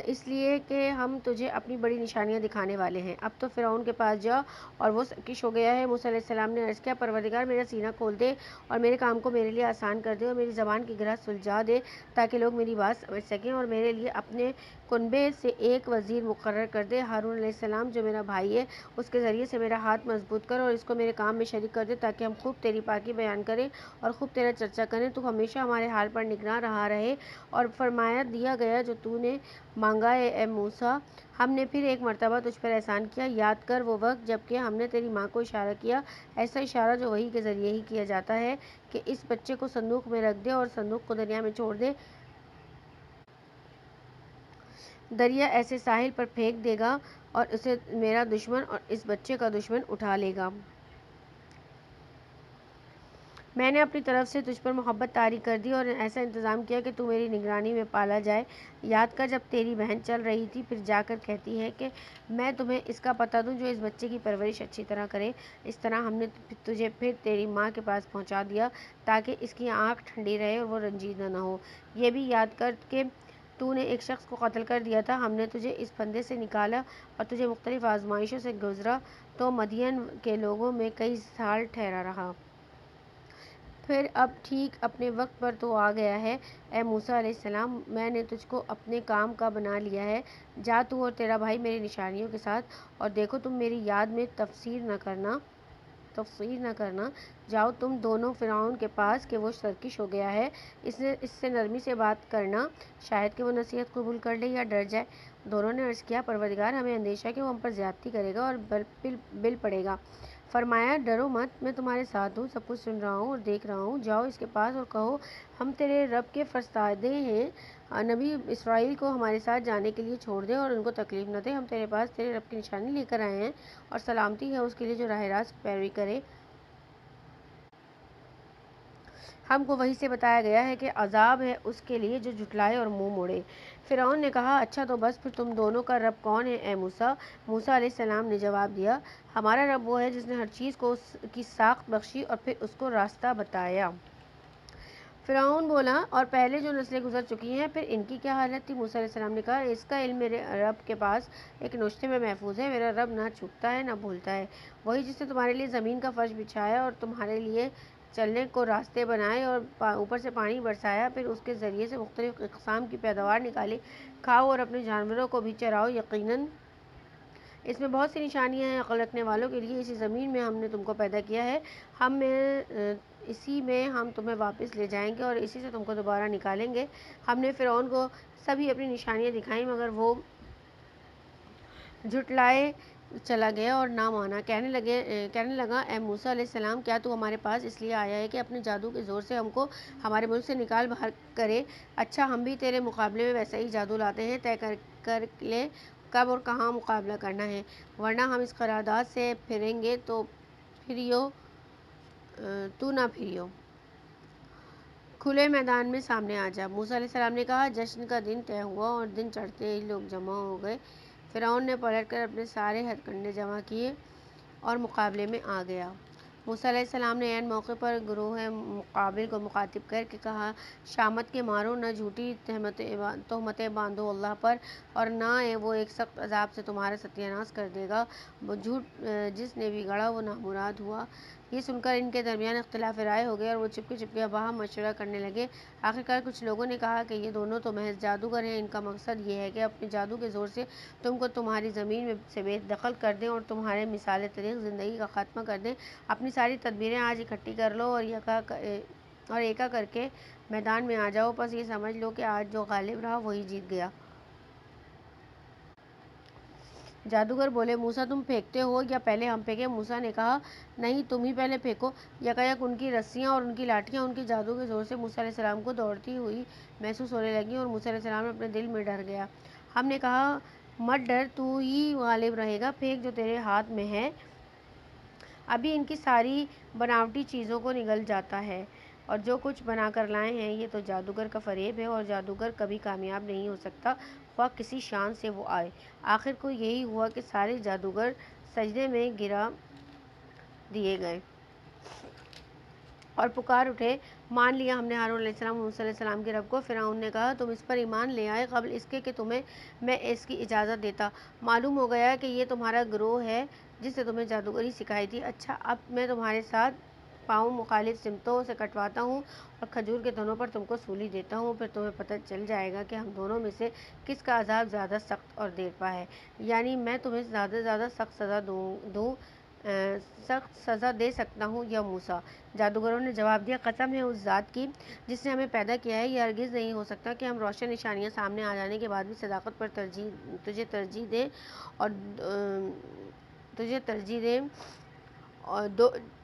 اس لیے کہ ہم تجھے اپنی بڑی نشانیاں دکھانے والے ہیں. اب تو فرعون کے پاس جا، اور وہ سرکش ہو گیا ہے. موسیٰ علیہ السلام نے عرض کیا، پروردگار، میرا سینہ کھول دے اور میرے کام کو میرے لیے آسان کر دے اور میری زبان کی گرہ سلجھا دے تاکہ لوگ میری بات سمجھ سکیں، اور میرے لیے اپنے کنبے سے ایک وزیر مقرر کر دے. ہارون علیہ السلام جو میرا بھائی ہے، اس کے ذریعے سے میرا ہاتھ مضبوط کر اور اس کو میرے کام میں شریک کر دے تاکہ ہم خوب تیری پاکی بیان کریں اور خوب تیرا چرچا کریں. تو ہمیشہ ہمارے حال پر نگراں رہا رہے. اور فرمایا، دیا گیا جو تو نے مانگا ہے اے موسیٰ. ہم نے پھر ایک مرتبہ تجھ پر احسان کیا. یاد کر وہ وقت جب کہ ہم نے تیری ماں کو اشارہ کیا، ایسا اشارہ جو وحی کے ذریعے ہی کیا جاتا ہے، کہ اس بچے کو صندوق میں رکھ دے اور صندوق کو دریا میں چھوڑ دے. دریا ایسے ساحل پر پھینک دے گا اور اسے میرا دشمن اور اس بچے کا دشمن اٹھا لے گا. میں نے اپنی طرف سے تجھ پر محبت طاری کر دی اور ایسا انتظام کیا کہ تو میری نگرانی میں پالا جائے. یاد کر جب تیری بہن چل رہی تھی، پھر جا کر کہتی ہے کہ میں تمہیں اس کا پتہ دوں جو اس بچے کی پرورش اچھی طرح کرے. اس طرح ہم نے تجھے پھر تیری ماں کے پاس پہنچا دیا تاکہ اس کی آنکھ ٹھنڈی رہے اور وہ رنجیدہ نہ ہو. یہ بھی یاد کر کہ تو نے ایک شخص کو قتل کر دیا تھا. ہم نے تجھے اس پھندے سے نکالا اور تجھے مختلف آزمائشوں سے گزرا تو مدین کے لوگوں میں کئی سال ٹھہرا رہا. پھر اب ٹھیک اپنے وقت پر تو آ گیا ہے اے موسیٰ علیہ السلام، میں نے تجھ کو اپنے کام کا بنا لیا ہے. جا تو اور تیرا بھائی میری نشانیوں کے ساتھ، اور دیکھو تم میری یاد میں تفسیر نہ کرنا. جاؤ تم دونوں فرعون کے پاس کہ وہ سرکش ہو گیا ہے، اس سے نرمی سے بات کرنا، شاید کہ وہ نصیحت قبول کر لے یا ڈر جائے. دونوں نے عرض کیا، پروردگار، ہمیں اندیشہ کہ وہ ہم پر زیادتی کرے گا اور بل پڑے گا. فرمایا، ڈرو مت، میں تمہارے ساتھ ہوں، سب کچھ سن رہا ہوں اور دیکھ رہا ہوں. جاؤ اس کے پاس اور کہو، ہم تیرے رب کے فرستادے ہیں، نبی اسرائیل کو ہمارے ساتھ جانے کے لیے چھوڑ دے اور ان کو تکلیف نہ دے. ہم تیرے پاس تیرے رب کی نشانی لے کر آئے ہیں، اور سلامتی ہے اس کے لیے جو راہ راست کی پیروی کرے. ہم کو وحی سے بتایا گیا ہے کہ عذاب ہے اس کے لیے جو جھٹلائے اور منہ موڑے. فرعون نے کہا، اچھا تو بس پھر تم دونوں کا رب کون ہے اے موسیٰ؟ موسیٰ علیہ السلام نے جواب دیا، ہمارا رب وہ ہے جس نے ہر چیز کو اس کی ساخت بخشی اور پھر اس کو راستہ بتایا. فرعون بولا، اور پہلے جو نسلیں گزر چکی ہیں، پھر ان کی کیا حالت تھی؟ موسیٰ علیہ السلام نے کہا، اس کا علم میرے رب کے پاس ایک نوشتے میں محفوظ ہے. میرا رب نہ چوکتا ہے نہ بھولتا ہے. وہی جس نے تمہارے لیے زمین کا فرش بچھایا اور تمہارے لیے چلنے کو راستے بنائے اور اوپر سے پانی برسایا، پھر اس کے ذریعے سے مختلف اقسام کی پیداوار نکالی. کھاؤ اور اپنے جانوروں کو بھی چراؤ. یقیناً اس میں بہت سی نشانیاں ہیں عقل رکھنے والوں کے لیے. اسی زمین میں ہم نے تم کو پیدا کیا ہے، اسی میں ہم تمہیں واپس لے جائیں گے اور اسی سے تم کو دوبارہ نکالیں گے. ہم نے فرعون کو سبھی اپنی نشانیاں دکھائیں مگر وہ جھٹلائے چلا گیا اور نہ مانا. کہنے لگا، اے موسیٰ علیہ السلام، کیا تو ہمارے پاس اس لیے آیا ہے کہ اپنے جادو کے زور سے ہم کو ہمارے ملک سے نکال باہر کرے؟ اچھا، ہم بھی تیرے مقابلے میں ویسا ہی جادو لاتے ہیں. طے کر لے کب اور کہاں مقابلہ کرنا ہے، ورنہ ہم اس قرارداد سے پھریں گے تو نہ پھریو. کھلے میدان میں سامنے آ جا۔ موسیٰ علیہ السلام نے کہا، جشن کا دن طے ہوا اور دن چڑھتے ہی لوگ جمع ہو گئے۔ فرعون نے پلٹ کر اپنے سارے ہتھ کنڈے جمع کیے اور مقابلے میں آ گیا۔ موسیٰ علیہ السلام نے عین موقع پر گروہ مقابل کو مخاطب کر کے کہا، شامت کے مارو، نہ جھوٹی تہمتیں باندھو اللہ پر، اور نہ وہ ایک سخت عذاب سے تمہارا ستیہ ناش کر دے گا۔ وہ جھوٹ جس نے بھی گڑھا وہ نامراد ہوا۔ یہ سن کر ان کے درمیان اختلاف رائے ہو گیا اور وہ چپکے چپکے باہم مشورہ کرنے لگے۔ آخرکار کچھ لوگوں نے کہا کہ یہ دونوں تو محض جادوگر ہیں، ان کا مقصد یہ ہے کہ اپنے جادو کے زور سے تم کو تمہاری زمین سے بے دخل کر دیں اور تمہارے مثال طریق زندگی کا خاتمہ کر دیں۔ اپنی ساری تدبیریں آج اکٹھی کر لو اور ایکا کر کے میدان میں آ جاؤ، بس یہ سمجھ لو کہ آج جو غالب رہا وہی جیت گیا۔ جادوگر بولے، موسیٰ تم پھینکتے ہو یا پہلے ہم پھینکیں؟ موسیٰ نے کہا، نہیں، تم ہی پہلے پھینکو۔ یکایک ان کی رسیاں اور ان کی لاٹھیاں ان کے جادو کے زور سے موسیٰ علیہ السلام کو دوڑتی ہوئی محسوس ہونے لگیں اور موسیٰ علیہ السلام اپنے دل میں ڈر گیا۔ ہم نے کہا، مت ڈر، تو ہی غالب رہے گا، پھینک جو تیرے ہاتھ میں ہے۔ ابھی ان کی ساری بناوٹی چیزوں کو نگل جاتا ہے، اور جو کچھ بنا کر لائے ہیں یہ تو جادوگر کا فریب ہے، اور جادوگر کبھی کامیاب نہیں ہو سکتا خواہ کسی شان سے وہ آئے۔ آخر کو یہی ہوا کہ سارے جادوگر سجدے میں گرا دیے گئے اور پکار اٹھے، مان لیا ہم نے ہارون علیہ السلام اور موسیٰ علیہ السلام کے رب کو۔ فرعون نے کہا، تم اس پر ایمان لے آئے قبل اس کے کہ تمہیں میں اس کی اجازت دیتا۔ معلوم ہو گیا کہ یہ تمہارا گروہ ہے جس نے تمہیں جادوگری سکھائی تھی۔ اچھا، اب میں تمہارے ساتھ پاؤں مخالف سمتوں سے کٹواتا ہوں اور کھجور کے تنوں پر تم کو سولی دیتا ہوں، پھر تمہیں پتہ چل جائے گا کہ ہم دونوں میں سے کس کا عذاب زیادہ سخت اور دیرپا ہے، یعنی میں تمہیں زیادہ سخت سزا دے سکتا ہوں یا موسیٰ۔ جادوگروں نے جواب دیا، قسم ہے اس ذات کی جس نے ہمیں پیدا کیا ہے، یہ ہرگز نہیں ہو سکتا کہ ہم روشن نشانیاں سامنے آ جانے کے بعد بھی صداقت پر تجھے ترجیح دیں اور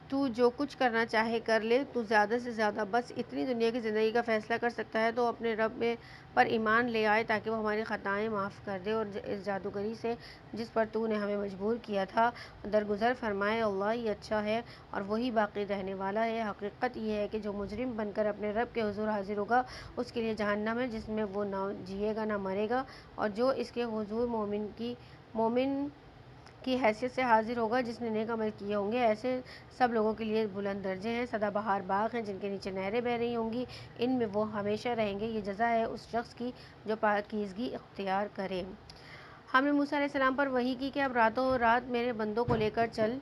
تو جو کچھ کرنا چاہے کر لے، تو زیادہ سے زیادہ بس اتنی دنیا کی زندگی کا فیصلہ کر سکتا ہے۔ تو اپنے رب پر ایمان لے آئے تاکہ وہ ہماری خطائیں معاف کر دے اور اس جادوگری سے جس پر تو نے ہمیں مجبور کیا تھا درگزر فرمائے۔ اللہ ہی اچھا ہے اور وہی باقی رہنے والا ہے۔ حقیقت یہ ہے کہ جو مجرم بن کر اپنے رب کے حضور حاضر ہوگا اس کے لیے جہنم ہے جس میں وہ نہ جیے گا نہ مرے گا، اور جو اس کے حضور مومن کی حیثیت سے حاضر ہوگا جس نے نیک عمل کیے ہوں گے، ایسے سب لوگوں کے لیے بلند درجے ہیں، سدا بہار باغ ہیں جن کے نیچے نہریں بہہ رہی ہوں گی، ان میں وہ ہمیشہ رہیں گے۔ یہ جزا ہے اس شخص کی جو پاکیزگی اختیار کرے۔ ہم نے موسیٰ علیہ السلام پر وحی کی کہ اب راتوں رات میرے بندوں کو لے کر چل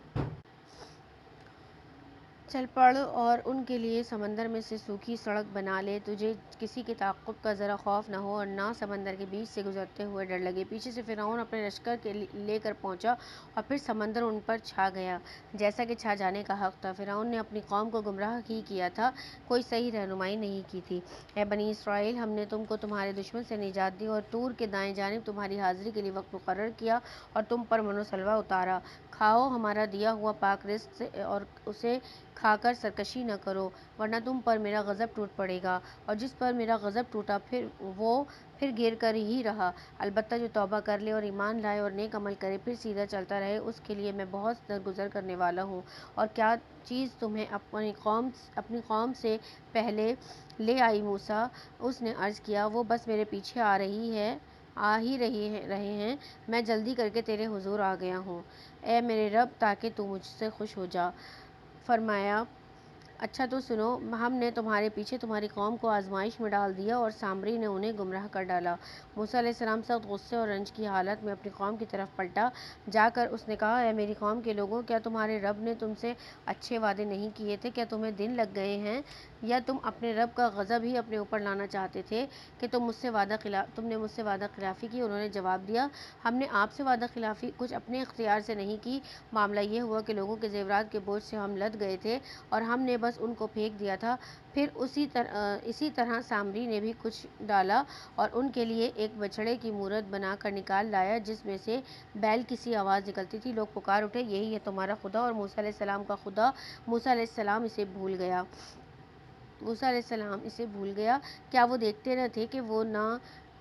پڑ اور ان کے لیے سمندر میں سے سوکھی سڑک بنا لے، تجھے کسی کے تعاقب کا ذرا خوف نہ ہو اور نہ سمندر کے بیچ سے گزرتے ہوئے ڈر لگے۔ پیچھے سے فرعون اپنے لشکر لے کر پہنچا اور پھر سمندر ان پر چھا گیا جیسا کہ چھا جانے کا حق تھا۔ فرعون نے اپنی قوم کو گمراہ ہی کیا تھا، کوئی صحیح رہنمائی نہیں کی تھی۔ اے بنی اسرائیل، ہم نے تم کو تمہارے دشمن سے نجات دی اور طور کے دائیں جانب تمہاری حاضری کے لیے وقت مقرر کیا اور تم پر من و سلوہ اتارا۔ کھاؤ ہمارا دیا ہوا پاک رزق اور اسے کھا کر سرکشی نہ کرو، ورنہ تم پر میرا غضب ٹوٹ پڑے گا، اور جس پر میرا غضب ٹوٹا وہ پھر گر کر ہی رہا۔ البتہ جو توبہ کر لے اور ایمان لائے اور نیک عمل کرے پھر سیدھا چلتا رہے، اس کے لیے میں بہت درگزر کرنے والا ہوں۔ اور کیا چیز تمہیں اپنی قوم سے پہلے لے آئی موسیٰ؟ اس نے عرض کیا، وہ بس میرے پیچھے آ ہی رہے ہیں، میں جلدی کر کے تیرے حضور آ گیا ہوں، اے میرے رب، تاکہ تو مجھ سے خوش ہو جا۔ فرمایا، اچھا تو سنو، ہم نے تمہارے پیچھے تمہاری قوم کو آزمائش میں ڈال دیا اور سامری نے انہیں گمراہ کر ڈالا۔ موسیٰ علیہ السلام سخت غصے اور رنج کی حالت میں اپنی قوم کی طرف پلٹا، جا کر اس نے کہا، اے میری قوم کے لوگوں، کیا تمہارے رب نے تم سے اچھے وعدے نہیں کیے تھے؟ کیا تمہیں دن لگ گئے ہیں، یا تم اپنے رب کا غضب ہی اپنے اوپر لانا چاہتے تھے کہ تم نے مجھ سے وعدہ خلافی کی؟ انہوں نے جواب دیا، ہم نے آپ سے وعدہ خلافی کچھ اپنے اختیار سے نہیں کی، معاملہ یہ ہوا کہ لوگوں کے زیورات کے بوجھ سے ہم لد گئے تھے اور ہم نے بس ان کو پھینک دیا تھا۔ پھر اسی طرح سامری نے بھی کچھ ڈالا اور ان کے لیے ایک بچھڑے کی مورت بنا کر نکال لایا جس میں سے بیل کی سی آواز نکلتی تھی۔ لوگ پکار اٹھے، یہی ہے تمہارا خدا اور موسیٰ علیہ السلام کا خدا۔ موسیٰ علیہ السلام اسے بھول گیا، کیا وہ دیکھتے نہ تھے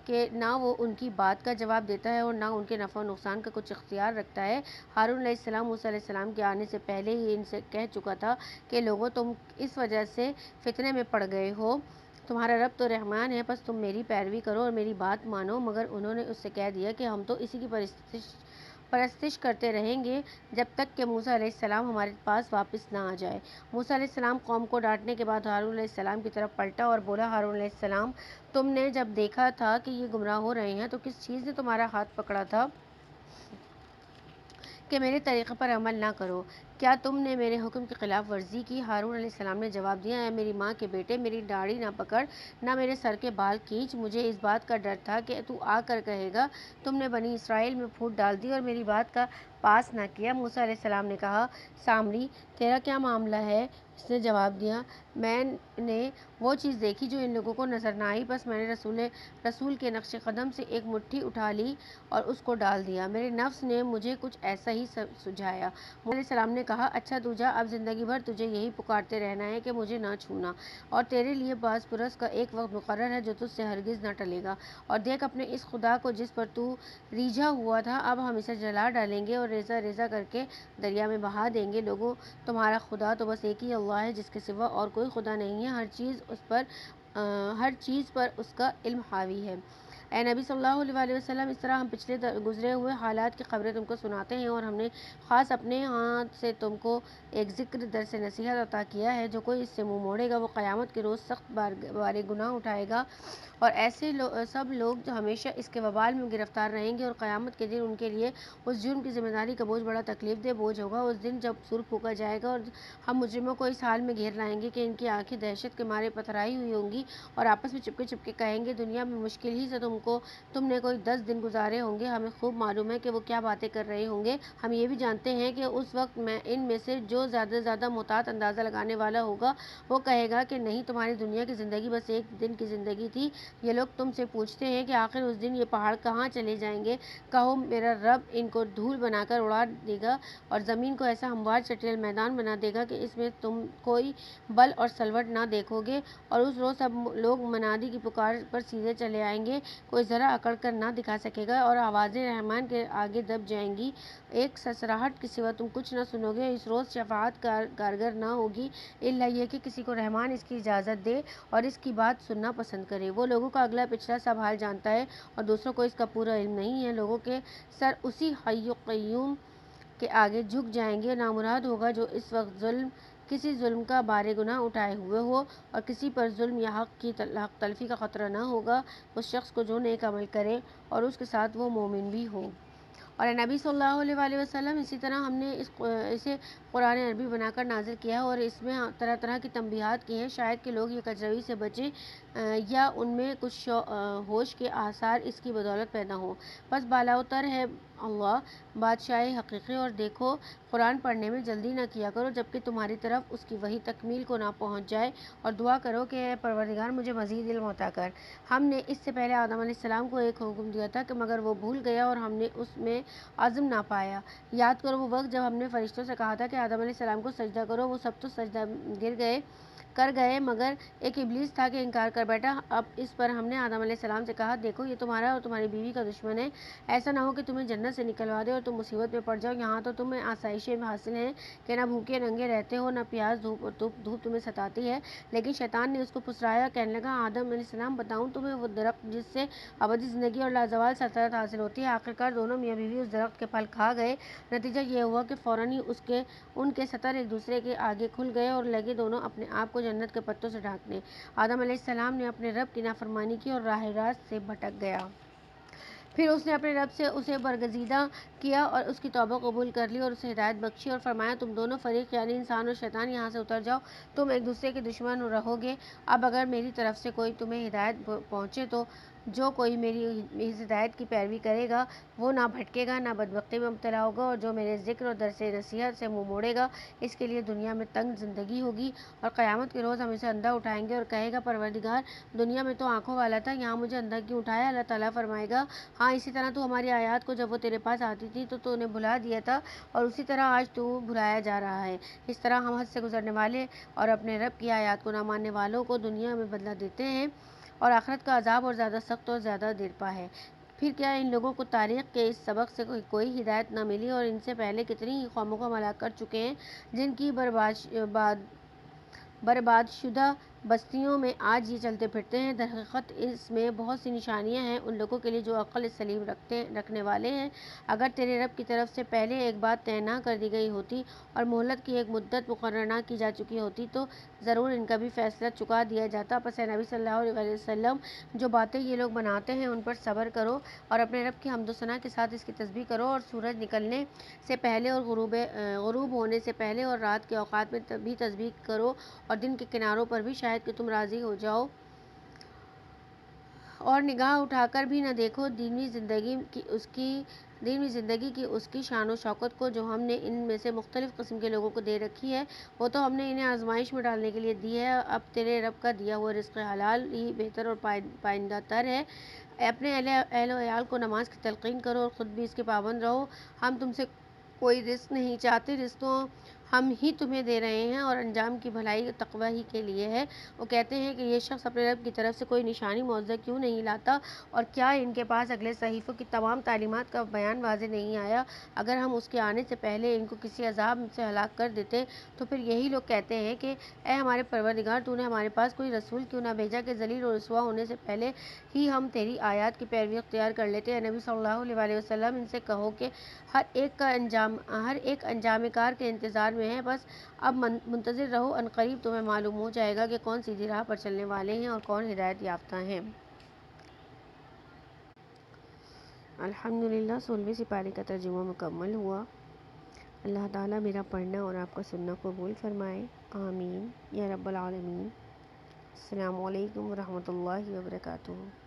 کہ نہ وہ ان کی بات کا جواب دیتا ہے اور نہ ان کے نفع و نقصان کا کچھ اختیار رکھتا ہے؟ ہارون علیہ السلام موسیٰ علیہ السلام کے آنے سے پہلے ہی ان سے کہہ چکا تھا کہ لوگوں، تم اس وجہ سے فتنے میں پڑ گئے ہو تمہارا رب تو رحمان ہے، بس تم میری پیروی کرو اور میری بات مانو۔ مگر انہوں نے اس سے کہہ دیا کہ ہم تو اسی کی پرستش کرتے رہیں گے جب تک کہ موسیٰ علیہ السلام ہمارے پاس واپس نہ آ جائے۔ موسیٰ علیہ السلام قوم کو ڈانٹنے کے بعد ہارون علیہ السلام کی طرف پلٹا اور بولا، ہارون علیہ السلام، تم نے جب دیکھا تھا کہ یہ گمراہ ہو رہے ہیں تو کس چیز نے تمہارا ہاتھ پکڑا تھا کہ میرے طریقے پر عمل نہ کرو؟ کیا تم نے میرے حکم کی خلاف ورزی کی؟ ہارون علیہ السلام نے جواب دیا، اے میری ماں کے بیٹے، میری داڑھی نہ پکڑ، نہ میرے سر کے بال کھینچ۔ مجھے اس بات کا ڈر تھا کہ تو آ کر کہے گا، تم نے بنی اسرائیل میں پھوٹ ڈال دی اور میری بات کا پاس نہ کیا۔ موسیٰ علیہ السلام نے کہا، سامری، تیرا کیا معاملہ ہے؟ اس نے جواب دیا، میں نے وہ چیز دیکھی جو ان لوگوں کو نظر نہ آئی، بس میں نے رسول کے نقش قدم سے ایک مٹھی اٹھا لی اور اس کو ڈال دیا۔ میرے نفس نے مجھے کچھ ایسا ہی سجھایا۔ موسیٰ علیہ السلام نے کہا، اچھا تو جا، اب زندگی بھر تجھے یہی پکارتے رہنا ہے کہ مجھے نہ چھونا، اور تیرے لیے بعض برس کا ایک وقت مقرر ہے جو تجھ سے ہرگز نہ ٹلے گا۔ اور دیکھ اپنے اس خدا کو جس پر تو ریجھا ہوا تھا، اب ہم اسے جلا ڈالیں گے اور ریزہ ریزہ کر کے دریا میں بہا دیں گے۔ لوگوں، تمہارا خدا تو بس ایک ہی اللہ ہے جس کے سوا اور کوئی خدا نہیں ہے، ہر چیز پر اس کا علم حاوی ہے۔ اے نبی صلی اللہ علیہ وسلم، اس طرح ہم پچھلے گزرے ہوئے حالات کی خبریں تم کو سناتے ہیں، اور ہم نے خاص اپنے ہاتھ سے تم کو ایک ذکر درس نصیحت عطا کیا ہے۔ جو کوئی اس سے منہ موڑے گا وہ قیامت کے روز سخت بارے گناہ اٹھائے گا، اور ایسے سب لوگ جو ہمیشہ اس کے وبال میں گرفتار رہیں گے، اور قیامت کے دن ان کے لیے اس جرم کی ذمہ داری کا بوجھ بڑا تکلیف دہ بوجھ ہوگا۔ اس دن جب سور پھونکا جائے گا اور ہم مجرموں کو اس حال میں گھیر لائیں گے کہ ان کی آنکھیں دہشت کے مارے پتھرائی ہوئی ہوں گی، اور آپس میں چپکے چپکے کہیں گے، دنیا میں مشکل ہی سے تم نے کوئی 10 دن گزارے ہوں گے۔ ہمیں خوب معلوم ہے کہ وہ کیا باتیں کر رہے ہوں گے۔ ہم یہ بھی جانتے ہیں کہ اس وقت ان میں سے جو زیادہ زیادہ محتاط اندازہ لگانے والا ہوگا وہ کہے گا کہ نہیں، تمہاری دنیا کی زندگی بس ایک دن کی زندگی تھی۔ یہ لوگ تم سے پوچھتے ہیں کہ آخر اس دن یہ پہاڑ کہاں چلے جائیں گے؟ کہو، میرا رب ان کو دھول بنا کر اڑا دے گا اور زمین کو ایسا ہموار چٹیل میدان بنا دے گا کہ اس میں تم کوئی بل اور سلوٹ نہ دیکھو گے، اور اس روز سب لوگ منادی کی پکار پر سیدھے چلے آئیں گے، کوئی ذرا اکڑ کر نہ دکھا سکے گا، اور آوازیں رحمان کے آگے دب جائیں گی، ایک سسراہٹ کے سوا تم کچھ نہ سنو گے۔ اس روز شفاعت کارگر نہ ہوگی الا یہ کہ کسی کو رحمان اس کی اجازت دے اور اس کی بات سننا پسند کرے۔ وہ لوگوں کا اگلا پچھلا سب حال جانتا ہے اور دوسروں کو اس کا پورا علم نہیں ہے۔ لوگوں کے سر اسی حی قیوم کے آگے جھک جائیں گے۔ نامراد ہوگا جو اس وقت کسی ظلم کا بار گناہ اٹھائے ہوئے ہو، اور کسی پر ظلم یا حق تلفی کا خطرہ نہ ہوگا، اس شخص کو جو نیک عمل کرے اور اس کے ساتھ وہ مومن بھی ہو۔ اور نبی صلی اللہ علیہ وسلم، اسی طرح ہم نے اسے قرآن عربی بنا کر نازل کیا ہے، اور اس میں طرح طرح کی تنبیہات کی ہیں، شاید کہ لوگ یہ کجروی سے بچیں یا ان میں کچھ ہوش کے آثار اس کی بدولت پیدا ہوں۔ بس بالاؤتر ہے اللہ، بادشاہ حقیقی، اور دیکھو، قرآن پڑھنے میں جلدی نہ کیا کرو جبکہ تمہاری طرف اس کی وحی تکمیل کو نہ پہنچ جائے، اور دعا کرو کہ اے پروردگار، مجھے مزید علم عطا کر۔ ہم نے اس سے پہلے آدم علیہ السلام کو ایک حکم دیا تھا کہ مگر وہ بھول گیا اور ہم نے اس میں عزم نہ پایا۔ یاد کرو وہ وقت جب ہم نے فرشتوں سے کہا تھا کہ آدم علیہ السلام کو سجدہ کرو، وہ سب تو سجدہ کر گئے مگر ایک ابلیس تھا کہ انکار کر بیٹھا۔ اب اس پر ہم نے آدم علیہ السلام سے کہا، دیکھو، یہ تمہارا اور تمہاری بیوی کا دشمن ہے، ایسا نہ ہو کہ تمہیں جنت سے نکلوا دے اور تم مصیبت میں پڑ جاؤ۔ یہاں تو تمہیں آسائشیں حاصل ہیں کہ نہ بھوکے ننگے رہتے ہو، نہ پیاس دھوپ تمہیں ستاتی ہے۔ لیکن شیطان نے اس کو پھسلایا، کہنے لگا، آدم علیہ السلام، بتاؤں تمہیں وہ درخت جس سے ابدی زندگی اور لازوال سلطنت حاصل ہوتی ہے؟ آخرکار دونوں میاں بیوی اس درخت کے پھل کھا گئے۔ نتیجہ یہ ہوا کہ فوراً ہی ان کے سطر ایک دوسرے کے آگے کھل گئے اور لگے دونوں اپنے آپ کو جنت کے پتوں سے ڈھانکنے۔ آدم علیہ السلام نے اپنے رب کی نافرمانی کی اور راہ راست سے بھٹک گیا۔ پھر اس نے اپنے رب سے اسے برگزیدہ کیا اور اس کی توبہ قبول کر لی اور اسے ہدایت بخشی، اور فرمایا، تم دونوں فریق یعنی انسان اور شیطان یہاں سے اتر جاؤ، تم ایک دوسرے کے دشمن رہو گے۔ اب اگر میری طرف سے کوئی تمہیں ہدایت پہنچے تو جو کوئی میری اس ہدایت کی پیروی کرے گا وہ نہ بھٹکے گا، نہ بدبختی میں مبتلا ہوگا، اور جو میرے ذکر اور درس نصیحت سے منہ موڑے گا اس کے لیے دنیا میں تنگ زندگی ہوگی، اور قیامت کے روز ہم اسے اندھا اٹھائیں گے اور کہے گا، پروردگار، دنیا میں تو آنکھوں والا تھا، یہاں مجھے اندھا کیوں اٹھایا؟ اللہ تعالیٰ فرمائے گا، ہاں، اسی طرح تو ہماری آیات کو جب وہ تیرے پاس آتی تھی تو نے بھلا دیا تھا، اور اسی طرح آج تو بھلایا جا رہا ہے۔ اس طرح ہم حد سے گزرنے والے اور اپنے رب کی آیات کو نہ ماننے والوں کو دنیا میں بدلہ دیتے ہیں، اور آخرت کا عذاب اور زیادہ سخت اور زیادہ دیرپا ہے۔ پھر کیا ان لوگوں کو تاریخ کے اس سبق سے کوئی ہدایت نہ ملی، اور ان سے پہلے کتنی ہی قوموں کو ہم ہلاک کر چکے ہیں جن کی برباد شدہ بستیوں میں آج یہ چلتے پھرتے ہیں۔ در حقیقت اس میں بہت سی نشانیاں ہیں ان لوگوں کے لیے جو عقل سلیم رکھنے والے ہیں۔ اگر تیرے رب کی طرف سے پہلے ایک بات طے نہ کر دی گئی ہوتی اور مہلت کی ایک مدت مقرر نہ کی جا چکی ہوتی تو ضرور ان کا بھی فیصلہ چکا دیا جاتا۔ پس اے نبی صلی اللہ علیہ وسلم، جو باتیں یہ لوگ بناتے ہیں ان پر صبر کرو اور اپنے رب کی حمد و ثنا کے ساتھ اس کی تسبیح کرو، اور سورج نکلنے سے پہلے اور غروب ہونے سے پہلے اور رات کے اوقات میں بھی تسبیح کرو، اور دن کے کناروں پر بھی، شاید کہ تم راضی ہو جاؤ اور نگاہ اٹھا کر بھی نہ دیکھو دینی زندگی کی اس کی شان و شوکت کو جو ہم نے ان میں سے مختلف قسم کے لوگوں کو دے رکھی ہے۔ وہ تو ہم نے انہیں آزمائش میں ڈالنے کے لیے دی ہے۔ اب تیرے رب کا دیا ہوا رزق حلال ہی بہتر اور پائندہ تر ہے۔ اپنے اہل و عیال کو نماز کی تلقین کرو اور خود بھی اس کے پابند رہو۔ ہم تم سے کوئی رزق نہیں چاہتے، رزق تو ہم ہی تمہیں دے رہے ہیں اور انجام کی بھلائی تقویٰ ہی کے لیے ہے۔ وہ کہتے ہیں کہ یہ شخص اپنے رب کی طرف سے کوئی نشانی معجزہ کیوں نہیں لاتا، اور کیا ان کے پاس اگلے صحیفوں کی تمام تعلیمات کا بیان واضح نہیں آیا؟ اگر ہم اس کے آنے سے پہلے ان کو کسی عذاب سے ہلاک کر دیتے تو پھر یہی لوگ کہتے ہیں کہ اے ہمارے پروردگار، تو نے ہمارے پاس کوئی رسول کیوں نہ بھیجا کہ ذلیل و رسوا ہونے سے پہلے ہی ہم تیری آیات کی پیروی اختیار کر لیتے۔ اے نبی صلی اللہ علیہ وسلم، ان سے کہو کہ ہر ایک انجام کار کے انتظار میں ہے، بس اب منتظر رہو، عنقریب تمہیں معلوم ہو جائے گا کہ کون سیدھی راہ پر چلنے والے ہیں اور کون ہدایت یافتہ ہیں۔ الحمدللہ 16ویں سپارے کا ترجمہ مکمل ہوا۔ اللہ تعالیٰ میرا پڑھنا اور آپ کا سننا قبول فرمائے، آمین یا رب العالمین۔ السلام علیکم ورحمۃ اللہ وبرکاتہ۔